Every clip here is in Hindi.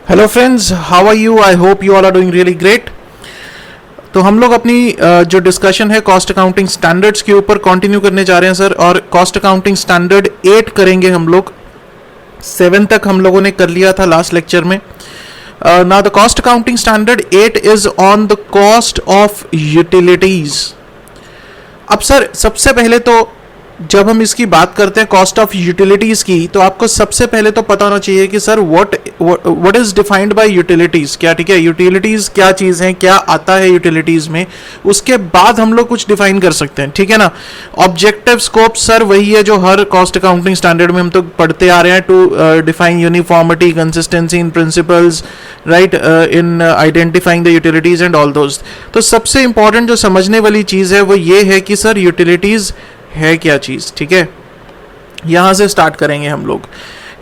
Hello friends, how are you? I hope you all are doing really great. तो हम लोग अपनी जो डिस्कशन है कॉस्ट अकाउंटिंग स्टैंडर्ड्स के ऊपर कंटिन्यू करने जा रहे हैं सर। और कॉस्ट अकाउंटिंग स्टैंडर्ड 8 करेंगे हम लोग। 7 तक हम लोगों ने कर लिया था लास्ट लेक्चर में। Now the cost accounting standard 8 is on the cost of utilities. अब सर सबसे पहले तो जब हम इसकी बात करते हैं कॉस्ट ऑफ यूटिलिटीज की, तो आपको सबसे पहले तो पता होना चाहिए कि sir what is defined by utilities क्या। ठीक है, यूटिलिटीज क्या चीज है, क्या आता है यूटिलिटीज में, उसके बाद हम लोग कुछ डिफाइन कर सकते हैं। ठीक है ना। ऑब्जेक्टिव स्कोप सर वही है जो हर कॉस्ट अकाउंटिंग स्टैंडर्ड में हम तो पढ़ते आ रहे हैं, to define uniformity, consistency in principles, right, in identifying the utilities and all those. तो सबसे इंपॉर्टेंट जो समझने वाली चीज है वो ये है कि सर यूटिलिटीज है क्या चीज। ठीक है, यहां से स्टार्ट करेंगे हम लोग।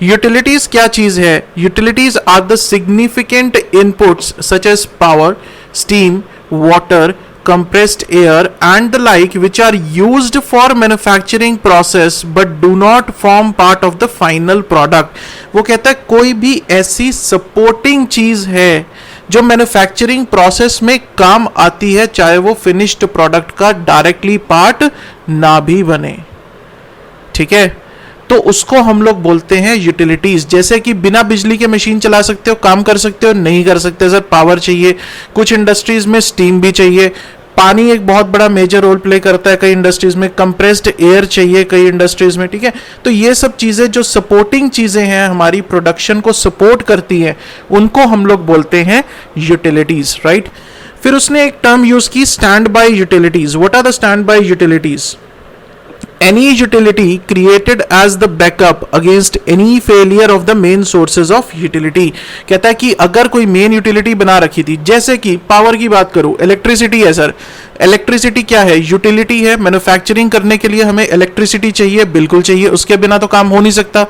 यूटिलिटीज क्या चीज है? Utilities are the significant inputs such as power, steam, water, compressed air and the like which are used for manufacturing process but do not form part of the final product। वो कहता है कोई भी ऐसी सपोर्टिंग चीज है जो मैन्युफैक्चरिंग प्रोसेस में काम आती है, चाहे वो फिनिश्ड प्रोडक्ट का डायरेक्टली पार्ट ना भी बने। ठीक है, तो उसको हम लोग बोलते हैं यूटिलिटीज। जैसे कि बिना बिजली के मशीन चला सकते हो, काम कर सकते हो, नहीं कर सकते सर, पावर चाहिए। कुछ इंडस्ट्रीज में स्टीम भी चाहिए। पानी एक बहुत बड़ा मेजर रोल प्ले करता है कई इंडस्ट्रीज में। कंप्रेस्ड एयर चाहिए कई इंडस्ट्रीज में। ठीक है, तो ये सब चीजें जो सपोर्टिंग चीजें हैं, हमारी प्रोडक्शन को सपोर्ट करती हैं, उनको हम लोग बोलते हैं यूटिलिटीज, राइट। फिर उसने एक टर्म यूज की, stand by utilities. What are the stand by utilities? Any utility created as the backup against any failure of the main sources of utility। कहता है कि अगर कोई मेन यूटिलिटी बना रखी थी, जैसे कि पावर की बात करूं, इलेक्ट्रिसिटी है सर। इलेक्ट्रिसिटी क्या है? यूटिलिटी है। मैन्युफैक्चरिंग करने के लिए हमें इलेक्ट्रिसिटी चाहिए, बिल्कुल चाहिए, उसके बिना तो काम हो नहीं सकता।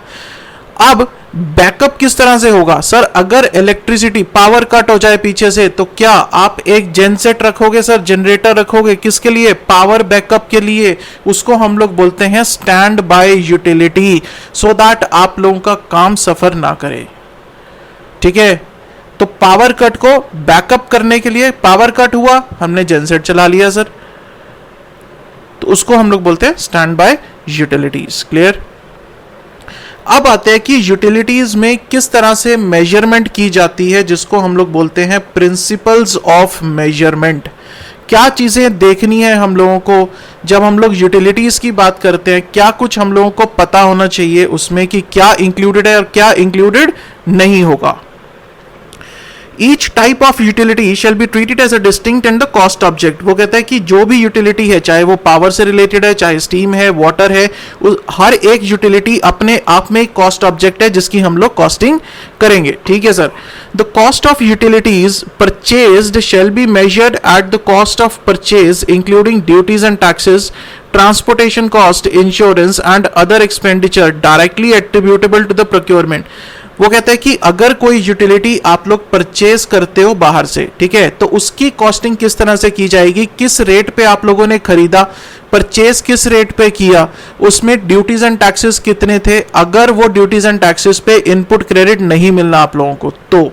अब बैकअप किस तरह से होगा सर? अगर इलेक्ट्रिसिटी पावर कट हो जाए पीछे से, तो क्या आप एक जेनसेट रखोगे सर, जनरेटर रखोगे? किसके लिए? पावर बैकअप के लिए। उसको हम लोग बोलते हैं stand by utility, so that आप लोगों का काम सफर ना करे। ठीक है, तो पावर कट को बैकअप करने के लिए, पावर कट हुआ, हमने जेनसेट चला लिया सर, तो उसको हम लोग बोलते हैं स्टैंड बाय यूटिलिटीज। क्लियर? अब आते हैं कि यूटिलिटीज में किस तरह से मेजरमेंट की जाती है, जिसको हम लोग बोलते हैं प्रिंसिपल्स ऑफ मेजरमेंट। क्या चीजें देखनी है हम लोगों को जब हम लोग यूटिलिटीज की बात करते हैं? क्या कुछ हम लोगों को पता होना चाहिए उसमें कि क्या इंक्लूडेड है और क्या इंक्लूडेड नहीं होगा। Each type of utility shall be treated as a distinct and the cost object। वो कहता है कि जो भी यूटिलिटी है, चाहे वो पावर से रिलेटेड है, चाहे स्टीम है, वाटर है, हर एक यूटिलिटी अपने आप में एक कॉस्ट ऑब्जेक्ट है जिसकी हम लोग कॉस्टिंग करेंगे। ठीक है sir. The cost of utilities purchased shall be measured at the cost of purchase including duties and taxes, transportation cost, insurance and other expenditure directly attributable to the procurement. वो कहता है कि अगर कोई यूटिलिटी आप लोग परचेज करते हो बाहर से, ठीक है, तो उसकी कॉस्टिंग किस तरह से की जाएगी, किस रेट पे आप लोगों ने खरीदा, परचेज किस रेट पे किया, उसमें ड्यूटीज एंड टैक्सेस कितने थे, अगर वो ड्यूटीज एंड टैक्सेस पे इनपुट क्रेडिट नहीं मिलना आप लोगों को तो,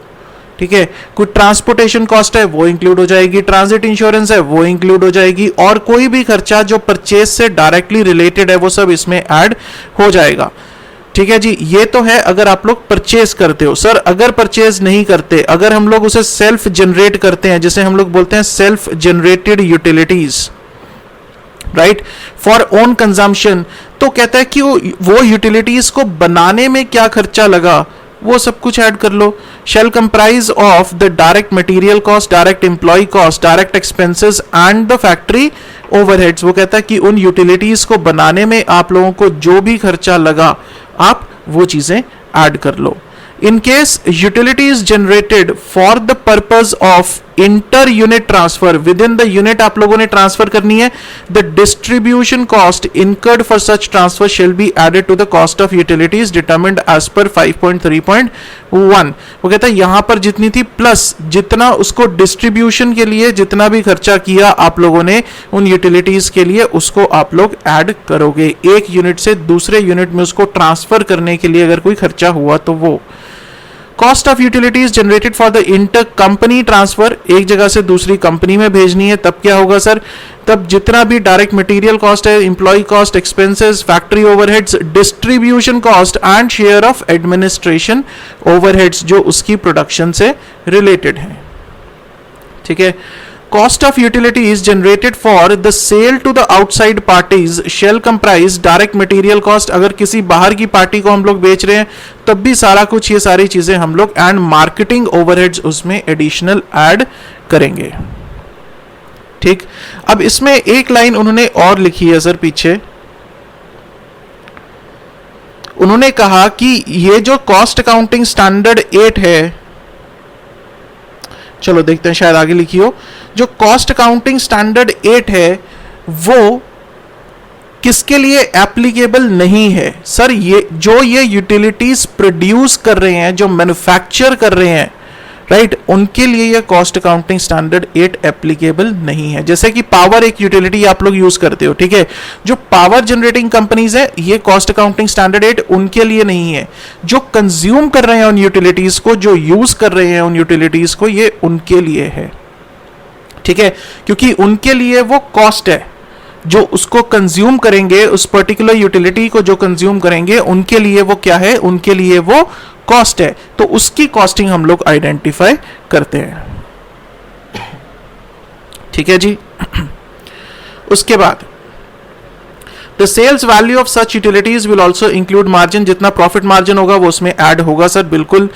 ठीक है, कोई ट्रांसपोर्टेशन कॉस्ट है वो इंक्लूड हो जाएगी, ट्रांजिट इंश्योरेंस है वो इंक्लूड हो जाएगी, और कोई भी खर्चा जो परचेज से डायरेक्टली रिलेटेड है वो सब इसमें ऐड हो जाएगा। ठीक है जी, ये तो है अगर आप लोग परचेज करते हो। सर अगर परचेज नहीं करते, अगर हम लोग उसे सेल्फ जनरेट करते हैं, जिसे हम लोग बोलते हैं self generated utilities, right, for own consumption, तो कहता है कि वो यूटिलिटीज को बनाने में क्या खर्चा लगा वो सब कुछ ऐड कर लो। Shall comprise of the direct material cost, direct employee cost, direct expenses and the factory overheads. वो कहता है कि उन यूटिलिटीज को बनाने में आप लोगों को जो भी खर्चा लगा आप वो चीजें ऐड कर लो। In case utility is generated for the purpose of inter unit transfer, within the unit आप लोगों ने ट्रांसफर करनी है, the distribution cost incurred for such transfer shall be added to the cost of utilities determined as per 5.3.1। वो कहता है यहां पर जितनी थी प्लस जितना उसको डिस्ट्रीब्यूशन के लिए जितना भी खर्चा किया आप लोगों ने उन यूटिलिटीज के लिए, उसको आप लोग ऐड करोगे। एक यूनिट से दूसरे यूनिट में उसको ट्रांसफर करने के लिए अगर कोई खर्चा हुआ तो वो cost of utilities generated for the inter company transfer, एक जगह से दूसरी कंपनी में भेजनी है, तब क्या होगा सर, तब जितना भी डायरेक्ट मटेरियल कॉस्ट है, employ cost, expenses, factory overheads, distribution cost and share of administration overheads जो उसकी प्रोडक्शन से रिलेटेड है। ठीक है, cost of utilities generated for the sale to the outside parties shall comprise direct material cost, अगर किसी बाहर की पार्टी को हम लोग बेच रहे हैं तब भी सारा कुछ ये सारी चीजें हम लोग एंड मार्केटिंग ओवरहेड्स उसमें एडिशनल ऐड करेंगे। ठीक, अब इसमें एक लाइन उन्होंने और लिखी है सर पीछे, उन्होंने कहा कि ये जो कॉस्ट अकाउंटिंग स्टैंडर्ड 8 है, चलो देखते हैं शायद आगे लिखी हो, जो कॉस्ट अकाउंटिंग स्टैंडर्ड 8 है वो किसके लिए एप्लीकेबल नहीं है सर, ये यूटिलिटीज प्रोड्यूस कर रहे हैं, जो मैन्युफैक्चर कर रहे हैं, राइट, उनके लिए ये कॉस्ट अकाउंटिंग स्टैंडर्ड 8 एप्लीकेबल नहीं है। जैसे कि पावर एक यूटिलिटी आप लोग यूज करते हो, ठीक है, जो पावर जनरेटिंग कंपनीज है ये कॉस्ट अकाउंटिंग स्टैंडर्ड 8 उनके लिए नहीं है, जो कंज्यूम कर रहे हैं उन यूटिलिटीज को, जो यूज कर रहे हैं उन यूटिलिटीज को, ये उनके लिए है। ठीक है, क्योंकि उनके लिए वो कॉस्ट है, जो उसको कंज्यूम करेंगे, उस पर्टिकुलर यूटिलिटी को जो कंज्यूम करेंगे उनके लिए वो क्या है, उनके लिए वो कॉस्ट है, तो उसकी कॉस्टिंग हम लोग आइडेंटिफाई करते हैं। ठीक है जी। उसके बाद the sales value of such utilities will also include margin, जितना प्रॉफिट मार्जिन होगा वो उसमें ऐड होगा सर, बिल्कुल।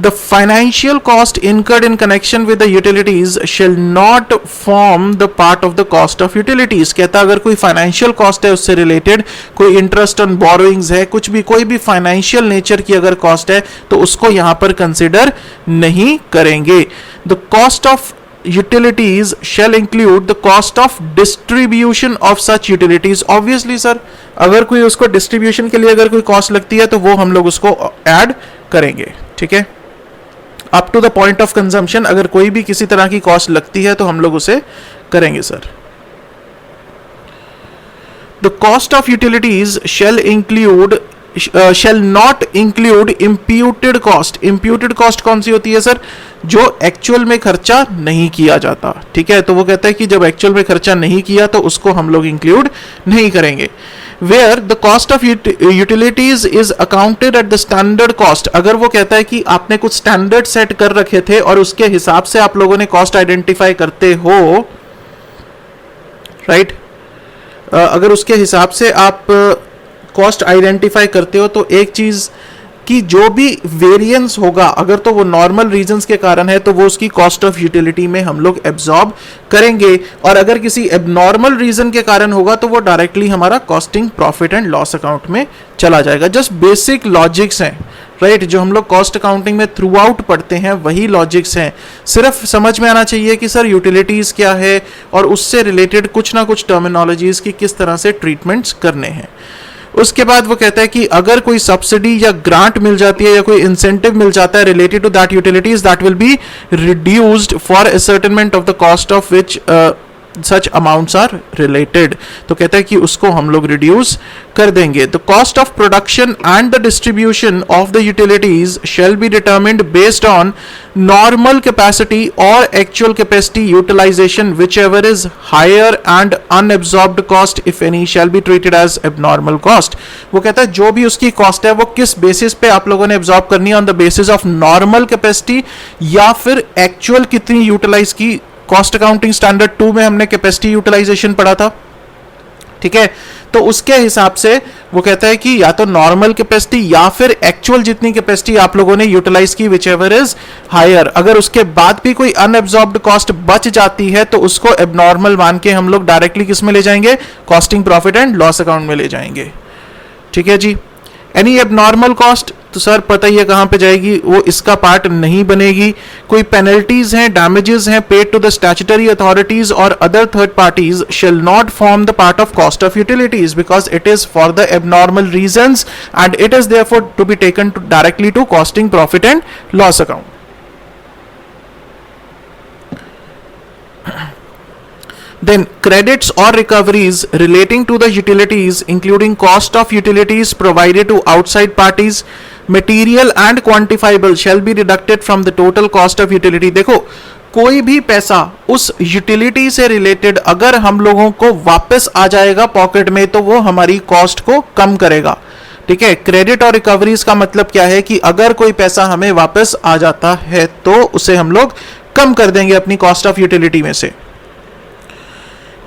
The financial cost incurred in connection with the utilities shall not form the part of the cost of utilities, कहता अगर कोई फाइनेंशियल कॉस्ट है उससे रिलेटेड, कोई इंटरेस्ट ऑन बोरोइंग्स है, कुछ भी कोई भी फाइनेंशियल नेचर की अगर कॉस्ट है तो उसको यहां पर कंसिडर नहीं करेंगे। The cost of utilities shall include the cost of distribution of such utilities, obviously sir अगर कोई उसको डिस्ट्रीब्यूशन के लिए अगर कोई कॉस्ट लगती है तो वो हम लोग उसको ऐड करेंगे। ठीक है, up to the point of consumption अगर कोई भी किसी तरह की कॉस्ट लगती है तो हम लोग उसे करेंगे sir. The cost of utilities shall not include imputed cost, imputed cost कौन सी होती है सर, जो एक्चुअल में खर्चा नहीं किया जाता। ठीक है, तो वो कहता है कि जब एक्चुअल में खर्चा नहीं किया तो उसको हम लोग इंक्लूड नहीं करेंगे। Where the cost of utilities is accounted at the standard cost, अगर वो कहता है कि आपने कुछ स्टैंडर्ड सेट कर रखे थे और उसके हिसाब से आप लोगों ने कॉस्ट आइडेंटिफाई करते हो, राइट, अगर उसके हिसाब से आप कॉस्ट आइडेंटिफाई करते हो तो एक चीज कि जो भी वेरिएंस होगा अगर तो वो नॉर्मल रीजंस के कारण है तो वो उसकी कॉस्ट ऑफ यूटिलिटी में हम लोग एब्जॉर्ब करेंगे, और अगर किसी एबनॉर्मल रीजन के कारण होगा तो वो डायरेक्टली हमारा costing profit and loss account में चला जाएगा। जस्ट बेसिक लॉजिक्स हैं, राइट, जो हम लोग कॉस्ट अकाउंटिंग में थ्रू आउट पढ़ते हैं वही लॉजिक्स हैं। सिर्फ समझ में आना चाहिए कि सर यूटिलिटीज क्या है और उससे रिलेटेड कुछ ना कुछ टर्मिनोलॉजीज की किस तरह से ट्रीटमेंट्स करने हैं। उसके बाद वो कहता है कि अगर कोई सब्सिडी या ग्रांट मिल जाती है या कोई इंसेंटिव मिल जाता है related to that utilities, that will be reduced for ascertainment of the cost of which such amounts are related, तो कहता है कि उसको हम लोग रिड्यूस कर देंगे। The cost of production and the distribution of the utilities shall be determined based on normal capacity और actual capacity utilisation, whichever is higher and unabsorbed cost if any shall be treated as abnormal cost. वो कहता है जो भी उसकी कॉस्ट है वो किस बेसिस पे आप लोगों ने एब्जॉर्ब करनी है, on the basis of normal capacity या फिर एक्चुअल कितनी यूटिलाइज की। कॉस्ट अकाउंटिंग स्टैंडर्ड 2 में हमने कैपेसिटी यूटिलाइजेशन पढ़ा था, ठीक है, तो उसके हिसाब से वो कहता है कि या तो नॉर्मल कैपेसिटी या फिर एक्चुअल जितनी कैपेसिटी आप लोगों ने यूटिलाइज की, विच एवर इज हायर, अगर उसके बाद भी कोई अनएब्जॉर्ब्ड कॉस्ट बच जाती है तो उसको एबनॉर्मल मान के हम लोग डायरेक्टली किस में ले जाएंगे, costing profit and loss account में ले जाएंगे। ठीक है जी। एनी एबनॉर्मल कॉस्ट तो सर पता ही है कहां पे जाएगी, वो इसका पार्ट नहीं बनेगी। कोई पेनल्टीज हैं, डैमेजेस हैं paid to the statutory authorities और other third parties shall not form the part of cost of utilities because it is for the abnormal reasons and it is therefore to be taken directly to costing profit and loss account. Then credits or recoveries relating to the utilities including cost of utilities provided to outside parties, material and quantifiable shall be deducted from the total cost of utility. देखो कोई भी पैसा उस यूटिलिटी से रिलेटेड अगर हम लोगों को वापस आ जाएगा पॉकेट में तो वो हमारी कॉस्ट को कम करेगा। ठीक है, क्रेडिट और रिकवरीज का मतलब क्या है कि अगर कोई पैसा हमें वापस आ जाता है तो उसे हम लोग कम कर देंगे अपनी कॉस्ट ऑफ यूटिलिटी में से।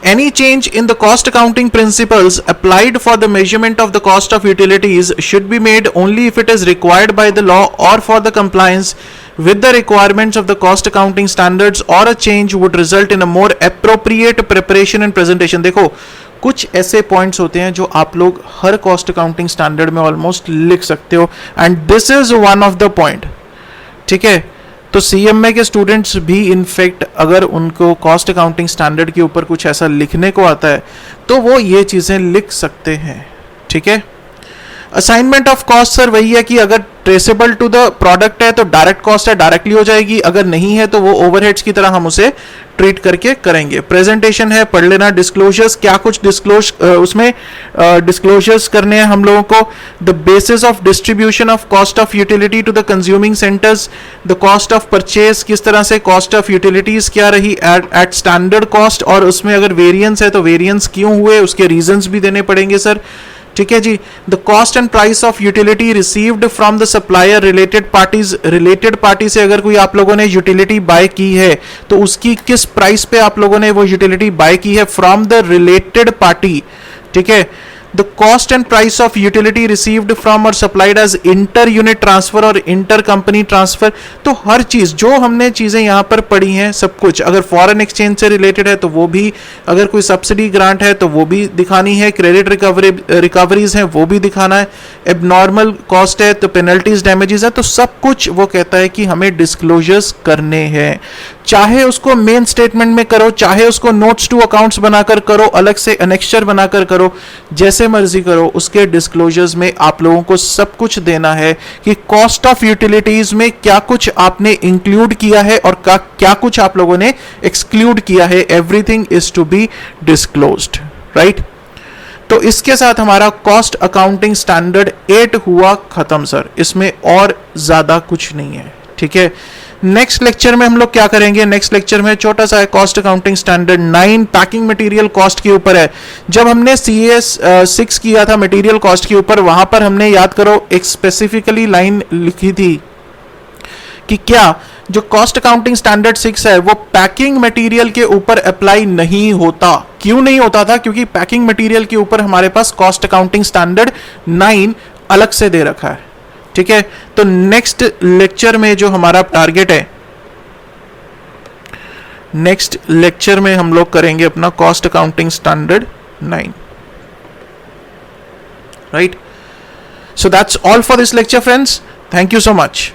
Any change in the cost accounting principles applied for the measurement of the cost of utilities should be made only if it is required by the law or for the compliance with the requirements of the cost accounting standards, or a change would result in a more appropriate preparation and presentation। देखो कुछ ऐसे पॉइंट्स होते हैं जो आप लोग हर कॉस्ट अकाउंटिंग स्टैंडर्ड में ऑलमोस्ट लिख सकते हो, and this is one of the point. ठीक है, तो सीएमए के स्टूडेंट्स भी इनफैक्ट अगर उनको कॉस्ट अकाउंटिंग स्टैंडर्ड के ऊपर कुछ ऐसा लिखने को आता है तो वो ये चीज़ें लिख सकते हैं। ठीक है, असाइनमेंट ऑफ कॉस्ट सर वही है कि अगर ट्रेसेबल टू द प्रोडक्ट है तो डायरेक्ट कॉस्ट है, डायरेक्टली हो जाएगी, अगर नहीं है तो वो ओवरहेड्स की तरह हम उसे ट्रीट करके करेंगे। प्रेजेंटेशन है, पढ़ लेना। डिस्क्लोजर्स, क्या कुछ उसमें डिस्क्लोजर्स करने हैं हम लोगों को। The basis of distribution of cost of utility to the consuming centres, the cost of purchase, किस तरह से कॉस्ट ऑफ यूटिलिटीज क्या रही एट स्टैंडर्ड कॉस्ट, और उसमें अगर वेरिएंस है तो वेरिएंस क्यों हुए उसके रीजंस भी देने पड़ेंगे सर। ठीक है जी। The cost and price of utility received from the supplier, related parties, related party से अगर कोई आप लोगों ने यूटिलिटी बाय की है तो उसकी किस प्राइस पे आप लोगों ने वो यूटिलिटी बाय की है, फ्रॉम द रिलेटेड पार्टी। ठीक है, the cost and price of utility received from और supplied as inter unit transfer और इंटर कंपनी ट्रांसफर। तो हर चीज जो हमने चीजें यहां पर पढ़ी हैं सब कुछ, अगर फॉरेन एक्सचेंज से रिलेटेड है तो वो भी, अगर कोई सब्सिडी ग्रांट है तो वो भी दिखानी है, क्रेडिट रिकवरीज है वो भी दिखाना है, एबनॉर्मल कॉस्ट है तो पेनल्टीज डैमेजेस है, तो सब कुछ वो कहता है कि हमें डिस्क्लोजर्स करने हैं। चाहे उसको मेन स्टेटमेंट में करो, चाहे उसको नोट्स टू अकाउंट्स बनाकर करो, अलग से एनेक्स्चर बनाकर करो, जैसे मर्जी करो, उसके डिस्क्लोजर्स में आप लोगों को सब कुछ देना है कि कॉस्ट ऑफ यूटिलिटीज में क्या कुछ आपने इंक्लूड किया है और क्या कुछ आप लोगों ने एक्सक्लूड किया है। Everything is to be disclosed, right. तो इसके साथ हमारा कॉस्ट अकाउंटिंग स्टैंडर्ड 8 हुआ खत्म सर, इसमें और ज्यादा कुछ नहीं है। ठीक है, नेक्स्ट लेक्चर में हम लोग क्या करेंगे, नेक्स्ट लेक्चर में छोटा सा है cost accounting standard 9 packing material cost के ऊपर है। जब हमने CS 6 किया था मटेरियल कॉस्ट के ऊपर, वहां पर हमने याद करो एक स्पेसिफिकली लाइन लिखी थी कि क्या जो कॉस्ट अकाउंटिंग स्टैंडर्ड 6 है वो पैकिंग मटेरियल के ऊपर अप्लाई नहीं होता। क्यों नहीं होता था? क्योंकि पैकिंग मटेरियल के ऊपर हमारे पास कॉस्ट अकाउंटिंग स्टैंडर्ड 9 अलग से दे रखा है। ठीक है, तो नेक्स्ट लेक्चर में जो हमारा टारगेट है, नेक्स्ट लेक्चर में हम लोग करेंगे अपना cost accounting standard 9, right. So that's all for this lecture friends, thank you so much.